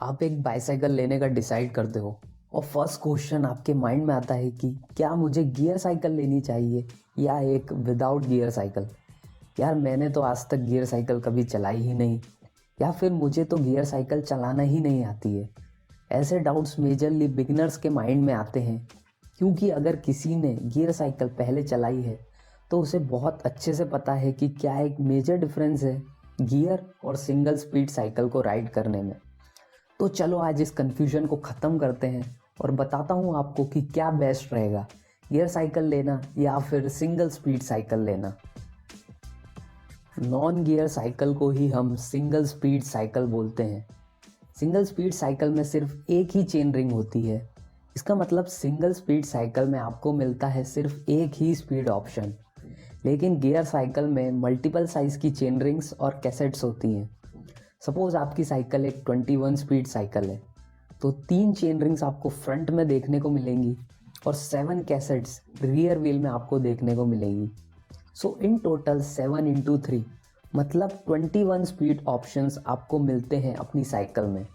आप एक बाइसाइकिल लेने का डिसाइड करते हो और फर्स्ट क्वेश्चन आपके माइंड में आता है कि क्या मुझे गियर साइकिल लेनी चाहिए या एक विदाउट गियर साइकिल। यार मैंने तो आज तक गियर साइकिल कभी चलाई ही नहीं, या फिर मुझे तो गियर साइकिल चलाना ही नहीं आती है। ऐसे डाउट्स मेजरली बिगिनर्स के माइंड में आते हैं, क्योंकि अगर किसी ने गियर साइकिल पहले चलाई है तो उसे बहुत अच्छे से पता है कि क्या एक मेजर डिफरेंस है गियर और सिंगल स्पीड साइकिल को राइड करने में। तो चलो आज इस कन्फ्यूजन को ख़त्म करते हैं और बताता हूँ आपको कि क्या बेस्ट रहेगा, गियर साइकिल लेना या फिर सिंगल स्पीड साइकिल लेना। नॉन गियर साइकिल को ही हम सिंगल स्पीड साइकिल बोलते हैं। सिंगल स्पीड साइकिल में सिर्फ एक ही चेन रिंग होती है। इसका मतलब सिंगल स्पीड साइकिल में आपको मिलता है सिर्फ एक ही स्पीड ऑप्शन, लेकिन गियर साइकिल में मल्टीपल साइज की चेन रिंग्स और कैसेट्स होती हैं। सपोज आपकी साइकिल एक 21 स्पीड साइकिल है, तो 3 चेन रिंग्स आपको फ्रंट में देखने को मिलेंगी और 7 कैसेट्स रियर व्हील में आपको देखने को मिलेंगी। सो इन टोटल 7 इंटू 3 मतलब 21 स्पीड ऑप्शंस आपको मिलते हैं अपनी साइकिल में।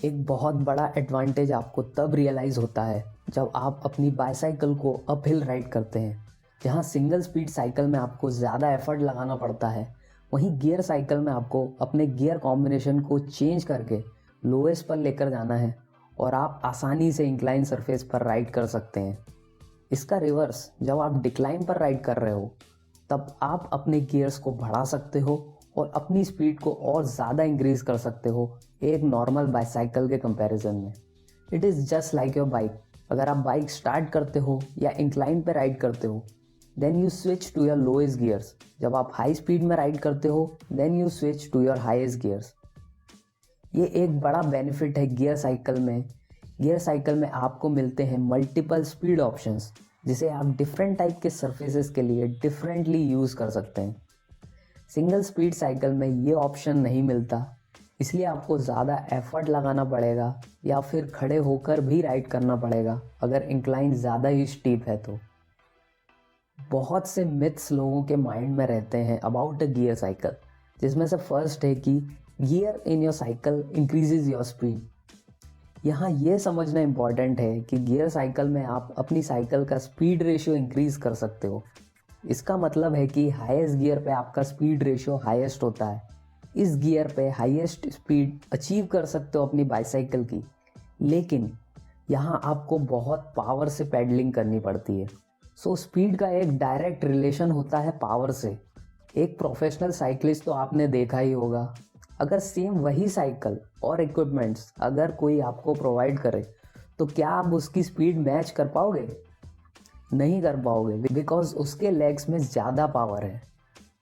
एक बहुत बड़ा एडवांटेज आपको तब रियलाइज़ होता है जब आप अपनी बाईसाइकिल को अपहिल राइड करते हैं, जहाँ सिंगल स्पीड साइकिल में आपको ज़्यादा एफर्ट लगाना पड़ता है, वहीं गियर साइकिल में आपको अपने गियर कॉम्बिनेशन को चेंज करके लोएस्ट पर लेकर जाना है और आप आसानी से इंक्लाइन सरफेस पर राइड कर सकते हैं। इसका रिवर्स, जब आप डिक्लाइन पर राइड कर रहे हो तब आप अपने गियर्स को बढ़ा सकते हो और अपनी स्पीड को और ज़्यादा इंक्रीज कर सकते हो एक नॉर्मल बाईसाइकिल के कंपैरिजन में। It is just like your bike. अगर आप बाइक स्टार्ट करते हो या इंक्लाइन पे राइड करते हो, then you switch to your lowest gears. जब आप हाई स्पीड में राइड करते हो, then you switch to your highest gears. ये एक बड़ा बेनिफिट है गियर साइकिल में। गियर साइकिल में आपको मिलते हैं मल्टीपल स्पीड ऑप्शंस, जिसे आप डिफरेंट टाइप के सरफेसेस के लिए डिफरेंटली यूज़ कर सकते हैं। सिंगल स्पीड साइकिल में ये ऑप्शन नहीं मिलता, इसलिए आपको ज़्यादा एफर्ट लगाना पड़ेगा या फिर खड़े होकर भी राइड करना पड़ेगा अगर इंक्लाइन ज़्यादा ही स्टीप है तो। बहुत से मिथ्स लोगों के माइंड में रहते हैं अबाउट अ गियर साइकिल, जिसमें से फर्स्ट है कि gear in your cycle increases your speed. यहाँ ये समझना इम्पॉर्टेंट है कि गियर साइकिल में आप अपनी साइकिल का स्पीड रेशियो इंक्रीज कर सकते हो। इसका मतलब है कि हाईएस्ट गियर पे आपका स्पीड रेशियो हाईएस्ट होता है। इस गियर पे हाईएस्ट स्पीड अचीव कर सकते हो अपनी बाईसाइकिल की, लेकिन यहाँ आपको बहुत पावर से पैडलिंग करनी पड़ती है। सो स्पीड का एक डायरेक्ट रिलेशन होता है पावर से। एक प्रोफेशनल साइकिलिस्ट तो आपने देखा ही होगा, अगर सेम वही साइकिल और इक्विपमेंट्स अगर कोई आपको प्रोवाइड करे तो क्या आप उसकी स्पीड मैच कर पाओगे? नहीं कर पाओगे, बिकॉज उसके लेग्स में ज़्यादा पावर है।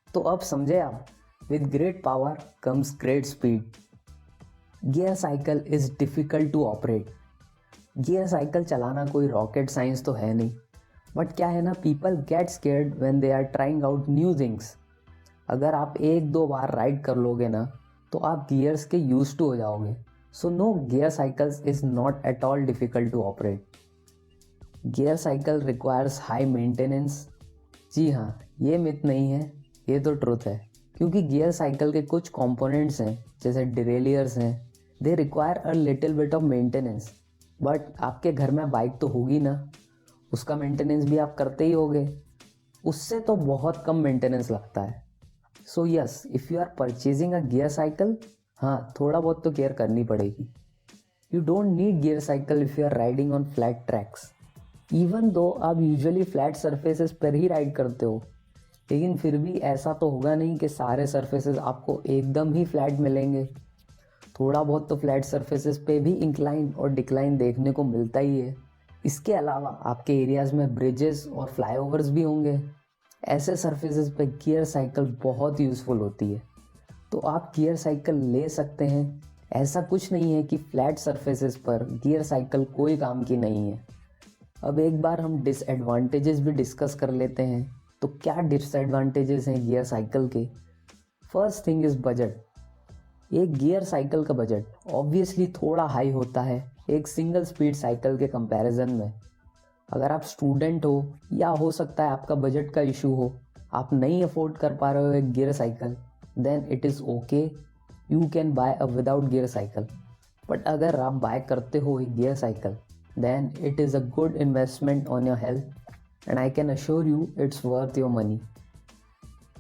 तो अब समझे आप, with great power comes great speed. Gear cycle is difficult to operate. Gear cycle चलाना कोई रॉकेट साइंस तो है नहीं, बट क्या है ना, people get scared when they are trying out new things. अगर आप 1-2 बार राइड कर लोगे ना तो आप गियर्स के यूज टू हो जाओगे। So no, gear cycles is not at all difficult to operate. Gear cycle requires high maintenance. जी हाँ, ये मिथ नहीं है, ये तो ट्रुथ है, क्योंकि गियर साइकिल के कुछ कंपोनेंट्स हैं जैसे डिरेलियर्स हैं, they require a little bit of maintenance. But आपके घर में बाइक तो होगी ना, उसका मेंटेनेंस भी आप करते ही होगे, उससे तो बहुत कम मेंटेनेंस लगता है। So yes, if you are purchasing a gear cycle, हाँ थोड़ा बहुत तो केयर करनी पड़ेगी। You don't need gear cycle if you are riding on flat tracks. Even though आप यूजुअली फ्लैट सरफेसेस पर ही राइड करते हो, लेकिन फिर भी ऐसा तो होगा नहीं कि सारे सरफेसेस आपको एकदम ही फ्लैट मिलेंगे। थोड़ा बहुत तो फ्लैट सरफेसेस पे भी इंक्लाइन और डिक्लाइन देखने को मिलता ही है। इसके अलावा आपके एरियाज़ में ब्रिजेस और फ्लाईओवर्स भी होंगे। ऐसे सरफेसेस पे गियर साइकिल बहुत यूज़फुल होती है, तो आप गियर साइकिल ले सकते हैं। ऐसा कुछ नहीं है कि फ्लैट सरफेसेस पर गियर साइकिल कोई काम की नहीं है। अब एक बार हम डिसएडवांटेजेस भी डिस्कस कर लेते हैं। तो क्या डिसएडवांटेजेस हैं गियर साइकिल के? First thing is budget. एक गियर साइकिल का बजट ऑब्वियसली थोड़ा हाई होता है एक सिंगल स्पीड साइकिल के कंपैरिजन में। अगर आप स्टूडेंट हो या हो सकता है आपका बजट का इशू हो, आप नहीं अफोर्ड कर पा रहे हो एक gear cycle, then it is okay. You can buy a without gear cycle, but अगर आप बाय करते हो एक gear cycle then it is a good investment on your health and I can assure you it's worth your money.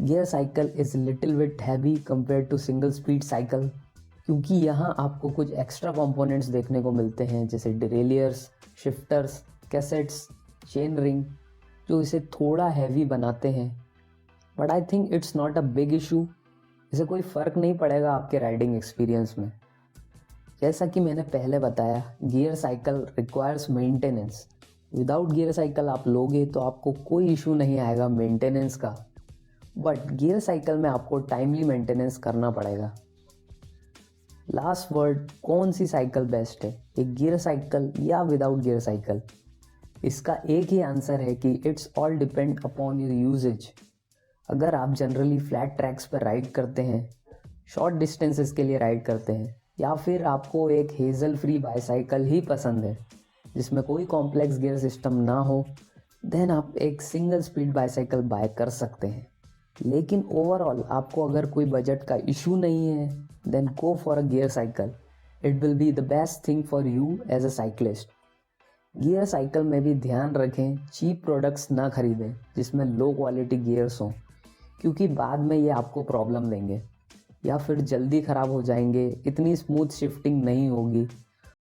Gear cycle is little bit heavy compare to single speed cycle, क्योंकि यहाँ आपको कुछ extra components देखने को मिलते हैं जैसे डिरेलियर्स, shifters, cassettes, chain ring, जो इसे थोड़ा हैवी बनाते हैं। But I think it's not a big issue, इसे कोई फ़र्क नहीं पड़ेगा आपके राइडिंग एक्सपीरियंस में। जैसा कि मैंने पहले बताया, gear cycle requires maintenance. Without gear cycle आप लोगे तो आपको कोई इशू नहीं आएगा मेंटेनेंस का, बट गियर साइकिल में आपको टाइमली मेंटेनेंस करना पड़ेगा। लास्ट वर्ड, कौन सी साइकिल बेस्ट है, एक गियर साइकिल या विदाउट गियर साइकिल? इसका एक ही आंसर है कि it's all depend upon your usage. अगर आप जनरली फ्लैट ट्रैक्स पर राइड करते हैं, शॉर्ट डिस्टेंसेस के लिए राइड करते हैं, या फिर आपको एक हेज़ल फ्री बाईसाइकिल ही पसंद है जिसमें कोई कॉम्प्लेक्स गियर सिस्टम ना हो, देन आप एक सिंगल स्पीड बाईसाइकिल बाय कर सकते हैं। लेकिन ओवरऑल आपको अगर कोई बजट का इशू नहीं है then go for a gear cycle, it will be the best thing for you as a cyclist. Gear cycle में भी ध्यान रखें चीप प्रोडक्ट्स ना खरीदें जिसमें लो क्वालिटी गियर्स हों, क्योंकि बाद में ये आपको प्रॉब्लम देंगे या फिर जल्दी ख़राब हो जाएंगे, इतनी स्मूथ शिफ्टिंग नहीं होगी